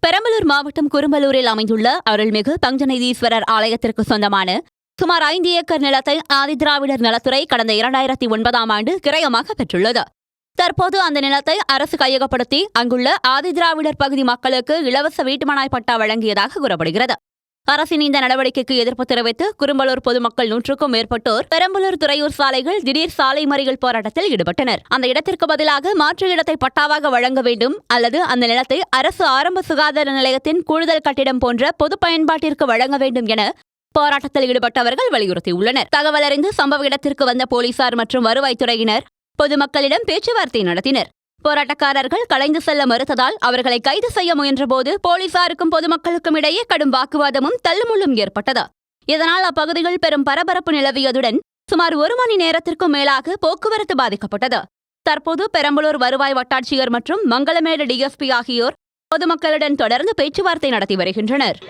பெரம்பலூர் மாவட்டம் குரும்பலூரில் அமைந்துள்ள அருள்மிகு பஞ்சநீதீஸ்வரர் ஆலயத்திற்கு சொந்தமான சுமார் 5 ஏக்கர் நிலத்தை ஆதிதிராவிடர் நலத்துறை கடந்த 2009ஆம் ஆண்டு கிரயமாக பெற்றுள்ளது. தற்போது அந்த நிலத்தை அரசு கையகப்படுத்தி அங்குள்ள ஆதிதிராவிடர் பகுதி மக்களுக்கு இலவச வீட்டுமனாய் பட்டா வழங்கியதாக கூறப்படுகிறது. அரசின் இந்த நடவடிக்கைக்கு எதிர்ப்பு தெரிவித்து குரும்பலூர் பொதுமக்கள் 100க்கும் மேற்பட்டோர் பெரம்பலூர் துறையூர் சாலைகள் திடீர் சாலை மறியல் போராட்டத்தில் ஈடுபட்டனர். அந்த இடத்திற்கு பதிலாக மாற்று இடத்தை பட்டாவாக வழங்க வேண்டும் அல்லது அந்த நிலத்தை அரசு ஆரம்ப சுகாதார நிலையத்தின் கூடுதல் கட்டிடம் போன்ற பொது பயன்பாட்டிற்கு வழங்க வேண்டும் என போராட்டத்தில் ஈடுபட்டவர்கள் வலியுறுத்தியுள்ளனர். தகவல் அறிந்து சம்பவ இடத்திற்கு வந்த போலீசார் மற்றும் வருவாய்த்துறையினர் பொதுமக்களிடம் பேச்சுவார்த்தை நடத்தினர். போராட்டக்காரர்கள் கலைந்து செல்ல மறுத்ததால் அவர்களை கைது செய்ய முயன்றபோது போலீசாருக்கும் பொதுமக்களுக்கும் இடையே கடும் வாக்குவாதமும் தள்ளுமுள்ளும் ஏற்பட்டது. இதனால் அப்பகுதிகள் பெரும் பரபரப்பு நிலவியதுடன் சுமார் 1 மணி நேரத்திற்கும் மேலாக போக்குவரத்து பாதிக்கப்பட்டது. தற்போது பெரம்பலூர் வருவாய் வட்டாட்சியர் மற்றும் மங்களமேடு டிஎஸ்பி ஆகியோர் பொதுமக்களுடன் தொடர்ந்து பேச்சுவார்த்தை நடத்தி வருகின்றனர்.